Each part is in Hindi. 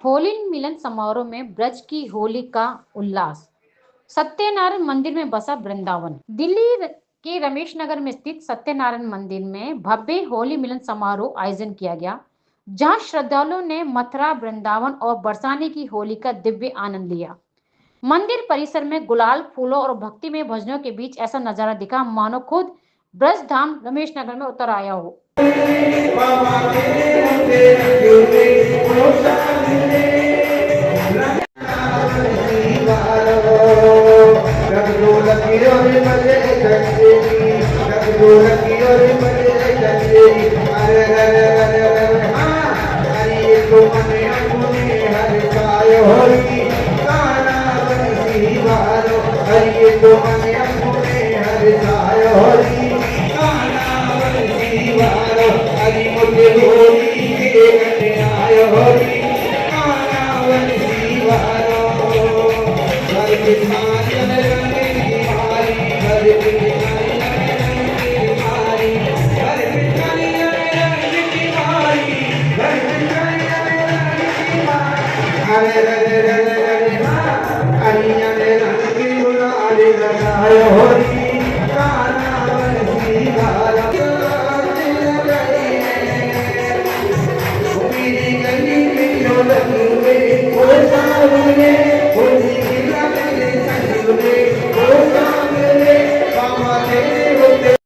होली मिलन समारोह में ब्रज की होली का उल्लास। सत्यनारायण मंदिर में बसा वृंदावन। दिल्ली के रमेश नगर में स्थित सत्यनारायण मंदिर में भव्य होली मिलन समारोह आयोजन किया गया, जहां श्रद्धालुओं ने मथुरा, वृंदावन और बरसाने की होली का दिव्य आनंद लिया। मंदिर परिसर में गुलाल, फूलों और भक्तिमय भजनों के बीच ऐसा नजारा दिखा मानो खुद ब्रज धाम रमेश नगर में उतर आया हो।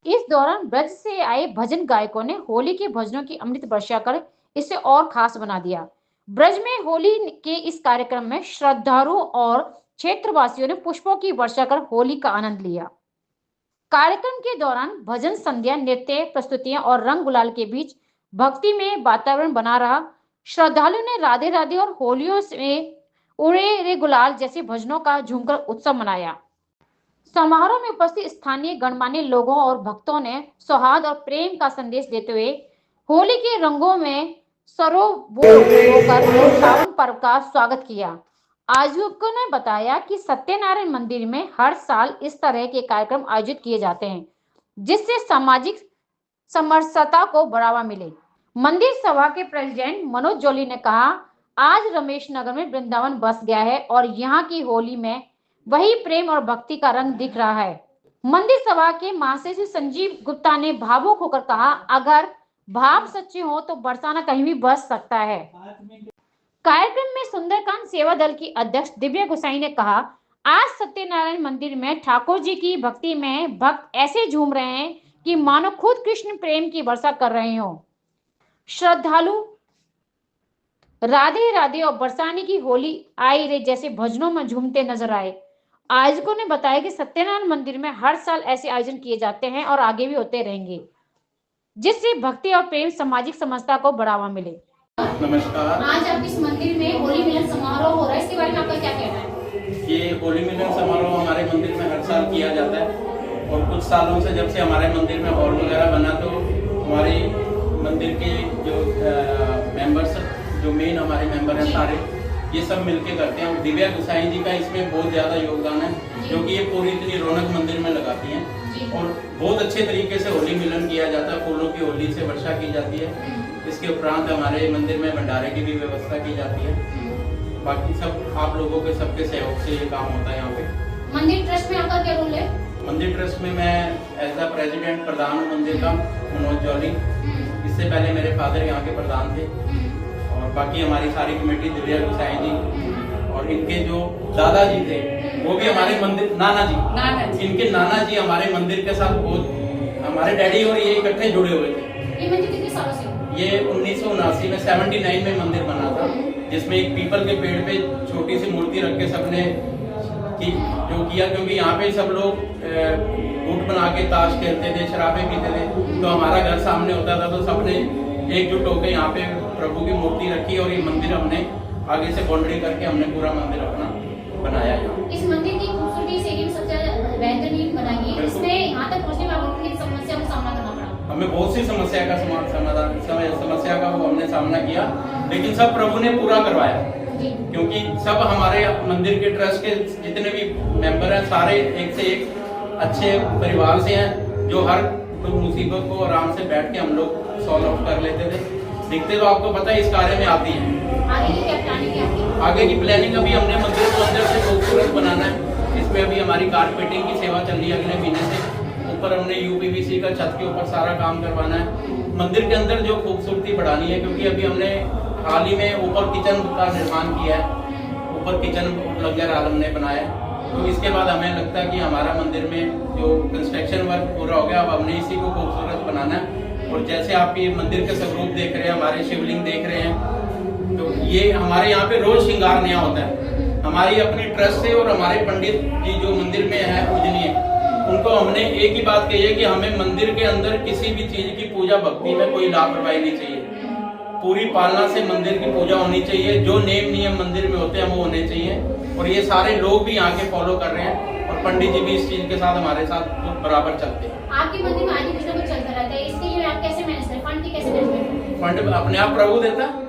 इस दौरान ब्रज से आए भजन गायकों ने होली के भजनों की अमृत वर्षा कर इसे और खास बना दिया। ब्रज में होली के इस कार्यक्रम में श्रद्धालुओं और क्षेत्रवासियों ने पुष्पों की वर्षा कर होली का आनंद लिया। कार्यक्रम के दौरान भजन संध्या, नृत्य प्रस्तुतियां और रंग गुलाल के बीच भक्ति में वातावरण बना रहा। श्रद्धालुओं ने राधे राधे और होलियों से उड़े रे गुलाल जैसे भजनों का झूमकर उत्सव मनाया। समारोह में उपस्थित स्थानीय गणमान्य लोगों और भक्तों ने सौहार्द और प्रेम का संदेश देते हुए होली के रंगों में सरोबोर होकर पावन पर्व का स्वागत किया। आयोजकों ने बताया कि सत्यनारायण मंदिर में हर साल इस तरह के कार्यक्रम आयोजित किए जाते हैं, जिससे सामाजिक समरसता को बढ़ावा मिले। मंदिर सभा के प्रेसिडेंट मनोज जोली ने कहा, आज रमेश नगर में वृंदावन बस गया है और यहाँ की होली में वही प्रेम और भक्ति का रंग दिख रहा है। मंदिर सभा के महासचिव संजीव गुप्ता ने भावुक होकर कहा, अगर भाव सच्चे हो तो बरसाना कहीं भी बस सकता है। कार्यक्रम में सुंदरकांड सेवा दल की अध्यक्ष दिव्या गोसाई ने कहा, आज सत्यनारायण मंदिर में ठाकुर जी की भक्ति में भक्त ऐसे झूम रहे हैं कि मानो खुद कृष्ण प्रेम की वर्षा कर रहे हो। श्रद्धालु राधे राधे और बरसाने की होली आई रे जैसे भजनों में झूमते नजर आए। आयोजकों ने बताया कि सत्यनारायण मंदिर में हर साल ऐसे आयोजन किए जाते हैं और आगे भी होते रहेंगे, जिससे भक्ति और प्रेम सामाजिक समरसता को बढ़ावा मिले। नमस्कार। आज आप इस मंदिर में होली मिलन समारोह हो रहा है, इसके बारे में आपका क्या कहना है? ये होली मिलन समारोह हमारे मंदिर में हर साल किया जाता है और कुछ सालों से जब से हमारे मंदिर में हॉल वगैरह बना तो हमारे मंदिर के जो मेंबर्स, जो मेन हमारे मेंबर हैं सारे, ये सब मिलके करते हैं। और दिव्या गोसाई जी का इसमें बहुत ज़्यादा योगदान है, क्योंकि ये पूरी इतनी रौनक मंदिर में लगाती हैं और बहुत अच्छे तरीके से होली मिलन किया जाता है। फूलों की होली से वर्षा की जाती है। इसके उपरांत हमारे मंदिर में भंडारे की भी व्यवस्था की जाती है। बाकी सब आप लोगों के सबके सहयोग से ये काम होता है यहाँ पे। मंदिर ट्रस्ट में आपका क्या रोल है? मंदिर ट्रस्ट में मैं एज द प्रेसिडेंट प्रधान हूँ मंदिर का, मनोज जौली। इससे पहले मेरे फादर यहाँ के प्रधान थे और बाकी हमारी सारी कमेटी, दिव्या गोसाई जी और इनके जो दादाजी थे वो भी हमारे मंदिर, नाना जी, इनके नाना जी हमारे मंदिर के साथ बहुत, हमारे डैडी और ये इकट्ठे जुड़े हुए थे। ये मंदिर कितने सालों से? ये 1979 में 79 में मंदिर बना था, जिसमें एक पीपल के पेड़ पे छोटी सी मूर्ति रख के सबने जो किया, क्योंकि यहाँ पे सब लोग गुट बना के ताश खेलते थे, शराबे पीते थे, तो हमारा घर सामने होता था, तो सबने एकजुट होकर यहाँ पे प्रभु की मूर्ति रखी और ये मंदिर हमने आगे से बाउंड्री करके हमने पूरा मंदिर अपना बनाया यहाँ। इस मंदिर की खूबसूरती से सबसे बेहतरीन बनाई है। इसमें यहाँ तक पहुँचने में आपको किन समस्या का सामना करना पड़ा? हमें बहुत सी समस्या का समस्या का वो हमने सामना किया, लेकिन सब प्रभु ने पूरा करवाया, क्योंकि सब हमारे मंदिर के ट्रस्ट के जितने भी मेंबर हैं सारे एक से एक अच्छे परिवार से हैं, जो हर मुसीबत को आराम से बैठ के हम लोग सॉल्व कर लेते थे। दिखते तो आपको पता है इस कार्य में आती हैं, आगे की क्या प्लानिंग है आपकी? आगे की प्लानिंग अभी हमने मंदिर को अंदर से खूबसूरत बनाना है। इसमें अभी हमारी कारपेटिंग की सेवा चल रही है अगले महीने से। ऊपर हमने यूपीवीसी का छत के ऊपर सारा काम करवाना है। मंदिर के अंदर जो खूबसूरती बढ़ानी है, क्योंकि अभी हमने हाल ही में ऊपर किचन का निर्माण किया है। ऊपर किचन लंगर आलम ने बनाया है। तो इसके बाद हमें लगता है कि हमारा मंदिर में जो कंस्ट्रक्शन वर्क पूरा हो गया, अब हमने इसी को खूबसूरत बनाना है। और जैसे आप ये मंदिर के स्वरूप देख रहे हैं, हमारे शिवलिंग देख रहे हैं, तो ये हमारे यहाँ पे रोज श्रृंगार नया होता है। हमारी अपनी ट्रस्ट है और हमारे पंडित जी जो मंदिर में है पूजनीय, उनको हमने एक ही बात कही है कि हमें मंदिर के अंदर किसी भी चीज की पूजा भक्ति में कोई लापरवाही नहीं चाहिए। पूरी पालना से मंदिर की पूजा होनी चाहिए। जो नेम नियम मंदिर में होते हैं वो होने चाहिए। और ये सारे लोग भी यहाँ के फॉलो कर रहे हैं और पंडित जी भी इस चीज के साथ हमारे साथ बराबर चलते हैं। आपके मंदिर में आगे कुछ ना कुछ चलता रहता है, इसके लिए आप कैसे मैनेज करें? फंड की कैसे मैनेजमेंट? फंड अपने आप प्रभु देता है।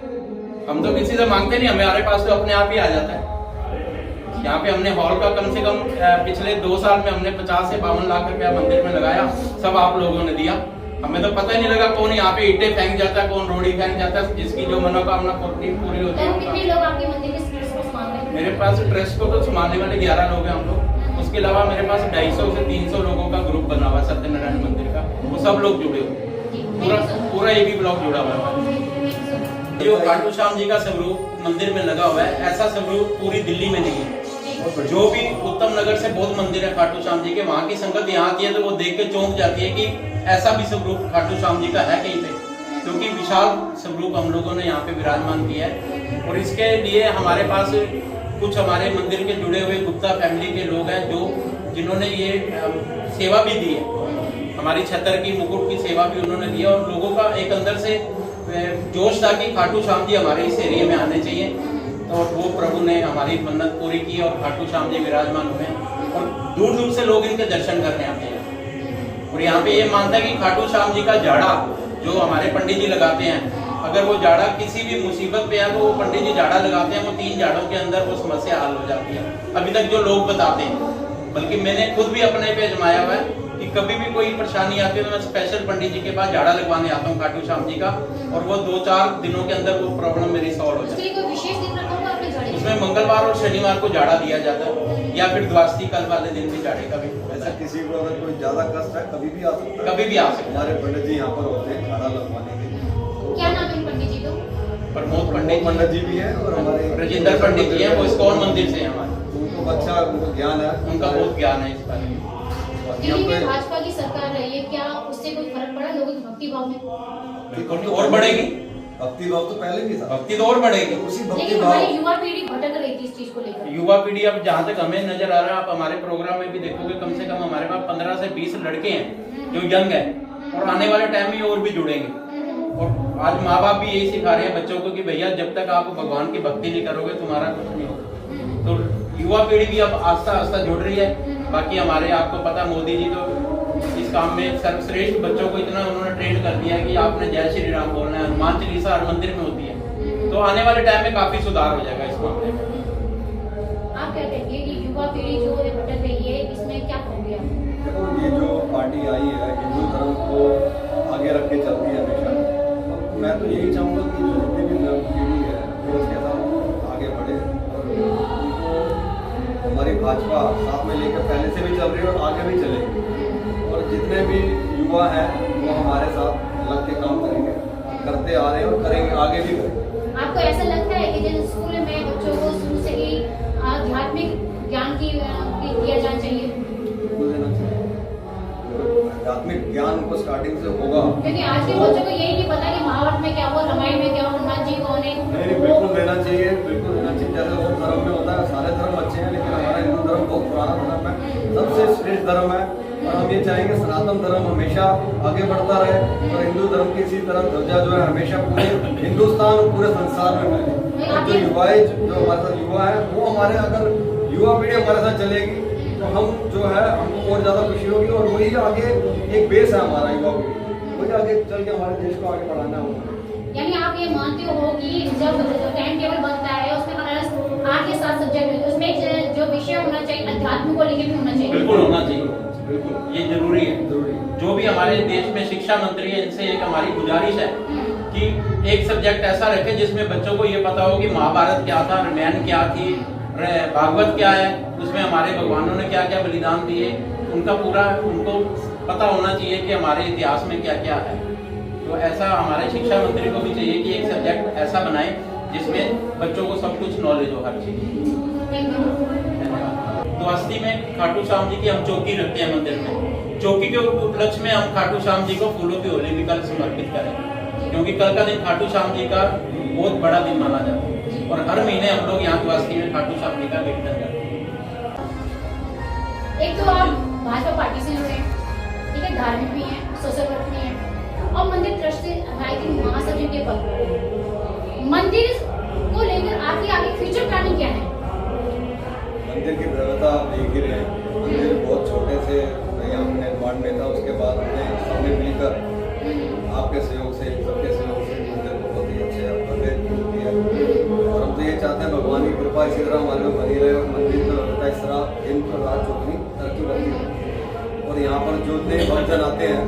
हम तो किसी से मांगते नहीं, हमारे पास तो अपने आप ही आ जाता है। यहाँ पे हमने हॉल का कम से कम पिछले 2 साल में हमने 50 से 52 लाख रुपया मंदिर में लगाया। सब आप लोगों ने दिया। हमें तो पता ही नहीं लगा कौन यहाँ पे ईंटें फेंक जाता है, कौन रोड़ी फेंक जाता है। जिसकी जो मनोकामना पूरी होती है। कितने लोग आपके मंदिर में ट्रस्ट को संभालते हैं? मेरे पास ट्रस्ट को तो संभालने वाले 11 लोग हैं हम लोग। उसके अलावा मेरे पास 250 से 300 लोगों का ग्रुप बना हुआ है सत्यनारायण मंदिर का। वो सब लोग जुड़े हुए, पूरा AB ब्लॉक जुड़ा हुआ है। जो खाटू श्याम जी का स्वरूप मंदिर में लगा हुआ है, ऐसा स्वरूप पूरी दिल्ली में नहीं है। जो भी उत्तम नगर से बहुत मंदिर है खाटू श्याम जी के, वहाँ की संगत यहाँ आती है तो वो देख के चौंक जाती है कि ऐसा भी स्वरूप खाटू श्याम जी का है कहीं पे, क्योंकि विशाल स्वरूप हम लोगों ने यहाँ पे विराजमान किया है। और इसके लिए हमारे पास कुछ हमारे मंदिर के जुड़े हुए गुप्ता फैमिली के लोग हैं जिन्होंने ये सेवा भी दी है। हमारी छतर की मुकुट की सेवा भी उन्होंने दी है। और लोगों का एक अंदर से जोश था कि खाटू श्याम जी हमारे इस एरिया में आने चाहिए। तो वो प्रभु ने हमारी मन्नत पूरी की और खाटू श्याम जी विराजमान हुए और दूर दूर से लोग इनके दर्शन करने आते हैं। और यहाँ पे ये मानता है कि खाटू श्याम जी का जाड़ा जो हमारे पंडित जी लगाते हैं, अगर वो जाड़ा किसी भी मुसीबत पे है तो वो पंडित जी जाड़ा लगाते हैं, वो 3 जाड़ों के अंदर वो समस्या हल हो जाती है। अभी तक जो लोग बताते हैं, बल्कि मैंने खुद भी अपने पे आजमाया हुआ है कि कभी भी कोई परेशानी आती है तो मैं स्पेशल पंडित जी के पास जाड़ा लगवाने आता हूँ खाटू श्याम जी का, और वो 2-4 दिनों के अंदर वो प्रॉब्लम मेरी सॉल्व हो जाती है। उसमें मंगलवार और शनिवार को जाड़ा दिया जाता है, या फिर द्वादशी कल वाले दिन भी जाड़े का भी। ऐसा किसी को अगर कोई ज्यादा कष्ट है कभी भी आ सकता है, कभी भी आ सकता है। हमारे पंडित जी यहाँ पर होते हैं जाड़ा लगवाने के लिए। क्या नाम है पंडित जी? तो प्रमोद पंडित जी भी है और हमारे राजेंद्र पंडित जी हैं, वो इस्कॉन मंदिर से हैं हमारे। उनको अच्छा उनको ज्ञान है, उनका बहुत ज्ञान है इस बारे में। दिल्ली में भाजपा की सरकार रही है, क्या उससे कोई फर्क पड़ा लोगों के भक्ति भाव में? बिल्कुल और बढ़ेगी। भक्ति भाव तो पहले भी था, भक्ति तो और बढ़ेगी। उसी भक्ति लेकिन भाव हमारी युवा पीढ़ी भटक रही थी इस चीज को लेकर। युवा पीढ़ी अब जहाँ तक हमें नजर आ रहा है, आप हमारे प्रोग्राम में भी देखोगे, कम से कम हमारे पास 15 से 20 लड़के हैं जो यंग है, और आने वाले टाइम में और भी जुड़ेंगे। और आज माँ बाप भी यही सिखा रहे हैं बच्चों को कि भैया जब तक आप भगवान की भक्ति नहीं करोगे तुम्हारा कुछ नहीं होगा। तो युवा पीढ़ी भी अब आस्ता आस्ता जुड़ रही है। बाकी हमारे आपको पता मोदी जी तो इस काम में सर्वश्रेष्ठ बच्चों को इतना उन्होंने ट्रेन कर दिया कि आपने जय श्री राम बोलना है। हनुमान चालीसा हर मंदिर में होती है। तो आने वाले टाइम में काफी सुधार हो जाएगा इस मामले में। आप क्या कहेंगे कि युवा पीढ़ी जो है भटक रही है, इसमें क्या कहोगे आप? देखो ये जो पार्टी आई है हिंदू धर्म को आगे रख के चलती है हमेशा। अब मैं तो यही चाहूँगा कि जो जितनी भी नई पीढ़ी है वो उसके साथ आगे बढ़े और उनको हमारी भाजपा साथ में लेकर पहले से भी चल रही है और आगे भी चलेगी। और जितने भी युवा हैं वो हमारे साथ लग के काम करेंगे, करते आ रहे हैं और करेंगे, आगे भी करेंगे। आपको ऐसा लगता है कि जैसे स्कूल में बच्चों को शुरू से ही आध्यात्मिक ज्ञान की दिया जाना चाहिए? बिल्कुल देना चाहिए। आध्यात्मिक ज्ञान उनको स्टार्टिंग से होगा, क्योंकि आज के बच्चों को यही नहीं पता कि महाभारत में क्या हुआ, रामायण में क्या हुआ, हनुमान जी कौन है। नहीं बिल्कुल देना चाहिए, बिल्कुल देना चाहिए। जैसे वो धर्म में होता है, सारे धर्म अच्छे हैं लेकिन हमारा हिंदू धर्म बहुत पुराना धर्म है, सबसे श्रेष्ठ धर्म है। और हम ये चाहेंगे सनातन धर्म हमेशा आगे बढ़ता रहे और हिंदू धर्म की इसी तरह ध्वजा जो है हमेशा पूरे हिंदुस्तान और पूरे संसार में फैले। और जो युवाएं जो हमारे साथ युवा है वो हमारे, अगर युवा पीढ़ी हमारे साथ चलेगी तो हम जो है हमको और ज्यादा खुशी होगी और वही आगे एक बेस है हमारा युवा पीढ़ी, वही आगे चल के हमारे देश को आगे बढ़ाना होगा। यानी आप ये मानते हो कि जब टाइम टेबल बनता है उसमें 8 या 7 सब्जेक्ट, उसमें जो विषय होना चाहिए अध्यात्म को लेकर भी होना चाहिए? बिल्कुल होना चाहिए, बिल्कुल ये जरूरी है। जो भी हमारे देश में शिक्षा मंत्री है, इनसे एक हमारी गुजारिश है कि एक सब्जेक्ट ऐसा रखे जिसमें बच्चों को ये पता हो कि महाभारत क्या था, रामायण क्या थी, भागवत क्या है, उसमें हमारे भगवानों ने क्या क्या बलिदान दिए, उनका पूरा उनको पता होना चाहिए कि हमारे इतिहास में क्या क्या है। तो ऐसा हमारे शिक्षा मंत्री को भी चाहिए कि एक सब्जेक्ट ऐसा बनाए जिसमें बच्चों को सब कुछ नॉलेज हो हर चीज। द्वास्ती में खाटू श्याम जी की हम चौकी रखते हैं मंदिर में। चौकी के उपलक्ष्य में हम खाटू श्याम जी को फूलों की होली भी कल समर्पित करें, क्योंकि कल का दिन खाटू श्याम जी का बहुत बड़ा दिन माना जाता है और हर महीने हम लोग यहाँ द्वास्ती में खाटू श्याम जी का कीर्तन करते हैं। एक तो आप भाजपा पार्टी से जुड़े हैं, ठीक है, धार्मिक भी हैं, सोशल वर्क भी हैं और मंदिर ट्रस्ट आई थिंक महासचिव के पद पर। मंदिर को लेकर आपकी आगे फ्यूचर प्लानिंग क्या है? मंदिर की भव्यता आप देख ही रहे हैं। मंदिर बहुत छोटे से यहाँ निर्माण में था, उसके बाद हमने सबने मिलकर आपके सहयोग से, सबके सहयोग से मंदिर को बहुत ही अच्छे भव्य किया और हम तो ये चाहते हैं भगवान की कृपा इसी तरह हमारे में बनी रहे और मंदिर का भव्यता इस तरह दिन पर रात चौधरी तरक्की करती है और यहाँ पर जो नए भक्तजन आते हैं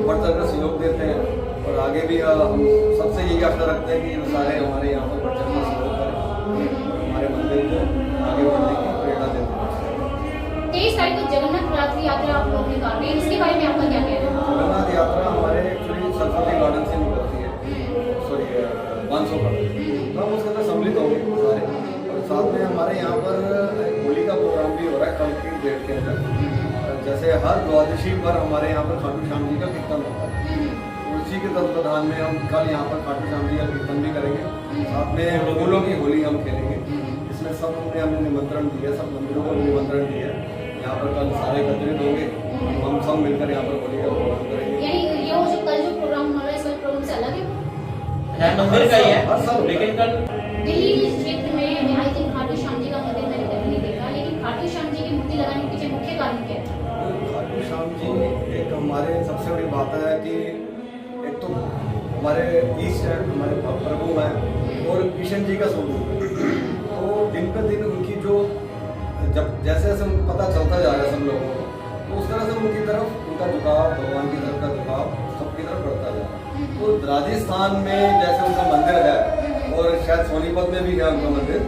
बढ़ चढ़ कर सहयोग देते हैं और आगे भी हम सबसे यही आशा रखते हैं कि सारे हमारे यहाँ पर बढ़ चढ़ कर सहयोग करें, हमारे मंदिर को आगे बढ़ने की प्रेरणा देते हैं। 23 तारीख को जगन्नाथ रथ यात्रा आप लोग निकाल रहे हैं, इसके बारे में आपका क्या कहना है? जगन्नाथ यात्रा हमारे एक्चुअली सरस्वती गार्डन से निकलती है, सॉरी 500 का, तो हम उसके अंदर सम्मिलित होंगे सारे और साथ में हमारे यहाँ पर होली का प्रोग्राम भी हो रहा है कल की डेट के अंदर। जैसे हर द्वादशी पर हमारे यहाँ पर खाटू श्याम जी का कीर्तन होता है, उसी के तत्वाधान में हम कल यहाँ पर खाटू श्याम जी का कीर्तन भी करेंगे, साथ में फूलों की होली हम खेलेंगे। इसमें सब ने हमें निमंत्रण दिया, सब मंदिरों को निमंत्रण दिया, यहाँ पर कल सारे एकत्रित होंगे, हम सब मिलकर यहाँ पर होली का प्रोग्राम करेंगे। यानी ये जो कल जो प्रोग्राम हो रहा है, इस प्रोग्राम से अलग है, मंदिर का ही है, लेकिन कल दिल्ली के क्षेत्र में आई थिंक खाटू श्याम जी का मंदिर मैंने कभी नहीं देखा, लेकिन खाटू श्याम जी की मूर्ति लगाने के पीछे मुख्य कारण क्या है? खाटू श्याम जी एक हमारे सबसे बड़ी बात है कि एक तो हमारे ईष्ट है, हमारे प्रभु हैं और किशन जी का स्वरूप है, तो दिन पे दिन उनकी जो जब जैसे जैसे उनको पता चलता जा रहा है सब लोगों को, तो उस तरह से उनकी तरफ उनका झुकाव, भगवान की तरफ का झुकाव सबकी तरफ बढ़ता जा रहा है। तो राजस्थान में जैसे उनका मंदिर है और शायद सोनीपत में भी है उनका मंदिर,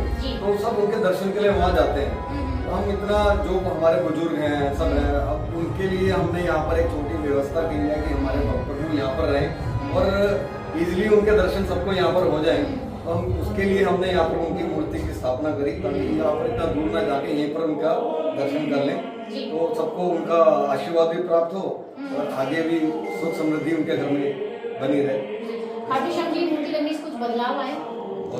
तो सब उनके दर्शन के लिए वहाँ जाते हैं। तो हम इतना जो हमारे बुजुर्ग हैं सब हैं, अब उनके लिए हमने यहाँ पर एक छोटी व्यवस्था की है कि हमारे प्रभु यहाँ पर रहें और इजीली उनके दर्शन सबको यहाँ पर हो जाएं। तो हम उसके लिए हमने यहाँ पर उनकी मूर्ति की स्थापना करी ताकि यहाँ पर इतना दूर ना जाके यहीं पर उनका दर्शन कर लें, तो सबको उनका आशीर्वाद भी प्राप्त हो और आगे भी सुख समृद्धि उनके घर में बनी रहे। खाटू श्याम जी की मूर्ति लगने से कुछ बदलाव आया?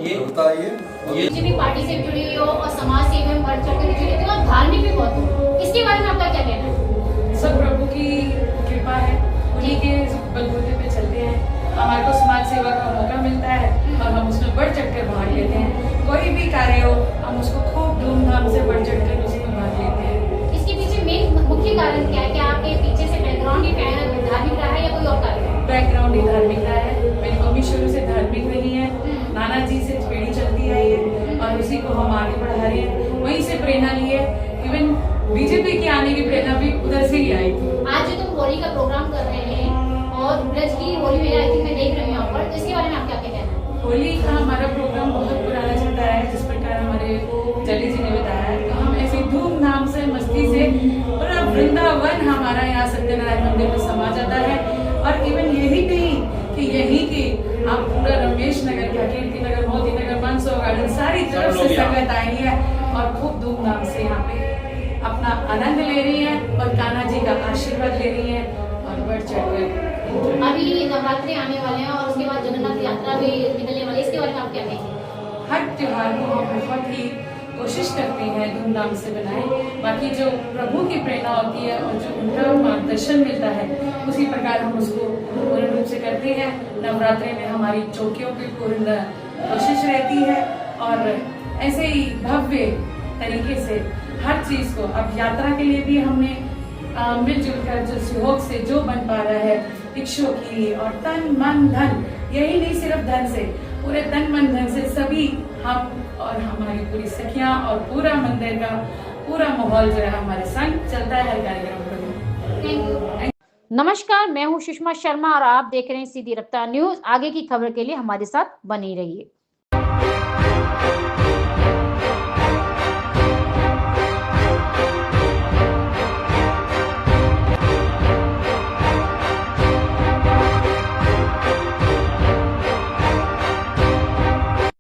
ये होता है ये किसी भी पार्टी से जुड़ी हो और समाज सेवा में बढ़ चढ़ कर जुड़ी हो और धार्मिक भी बहुत हो, इसके बारे में आपका क्या कहना है? सब प्रभु की कृपा है, उन्हीं के बलबूते पे चलते हैं, हमारे को समाज सेवा का मौका मिलता है और हम उसमें बढ़ चढ़ कर भाग लेते हैं। कोई भी कार्य हो हम उसको खूब धूमधाम से बढ़ चढ़ कर उसमें भाग लेते हैं। इसके पीछे मेन मुख्य कारण क्या है? क्या आपके पीछे से बैकग्राउंड ही धार्मिक रहा है या कोई और कारण है? बैकग्राउंड ही धार्मिक रहा है, मेरी मम्मी शुरू से धार्मिक रही है, नाना जी से पीढ़ी चलती आई है और उसी को हम आगे बढ़ा रहे हैं, वहीं से प्रेरणा ली है। इवन बीजेपी के आने की प्रेरणा भी उधर से ही आई थी। आज जो तुम होली का प्रोग्राम कर रहे हैं और ब्रज की होली में आई थिंक मैं देख रही हूँ यहाँ पर, तो इसके बारे में आप क्या कहना है? होली का हमारा प्रोग्राम बहुत पुराना चलता है, जिस प्रकार हमारे जली जी ने बताया है, तो हम ऐसे धूमधाम से मस्ती से पूरा वृंदावन हमारा यहाँ सत्यनारायण मंदिर में समा जाता है। और इवन यही नहीं कि यही कि आप पूरा रमेश नगर का, कीर्ति नगर, मोती नगर, मनसो गार्डन सारी तरफ से संगत आई है और खूब धूमधाम से यहाँ पे अपना आनंद ले रही है और कान्हा जी का आशीर्वाद ले रही है और बढ़ चढ़कर। अभी नवरात्रि आने वाले हैं और उसके बाद जगन्नाथ यात्रा भी निकलने वाली है, इसके बारे में आप क्या कहेंगे? हर त्योहार को हम बहुत ही कोशिश करते हैं धूमधाम से बनाएं, बाकी जो प्रभु की प्रेरणा होती है और जो उनका मार्गदर्शन मिलता है उसी प्रकार हम उसको पूर्ण रूप से करते हैं। नवरात्रि में हमारी चौकियों की पूर्ण कोशिश रहती है और ऐसे ही भव्य तरीके से हर चीज को, अब यात्रा के लिए भी हमने मिलजुल कर जो सहयोग से जो बन पा रहा है, इच्छुओं की और तन मन धन, यही नहीं सिर्फ धन से, पूरे तन मन धन से सभी हम और हमारी पूरी सखियां और पूरा मंदिर का पूरा माहौल जो है हमारे संग चलता है हर कार्यक्रम पर। Thank you. नमस्कार, मैं हूं सुषमा शर्मा और आप देख रहे हैं सीधी रफ्तार न्यूज। आगे की खबर के लिए हमारे साथ बने रहिए।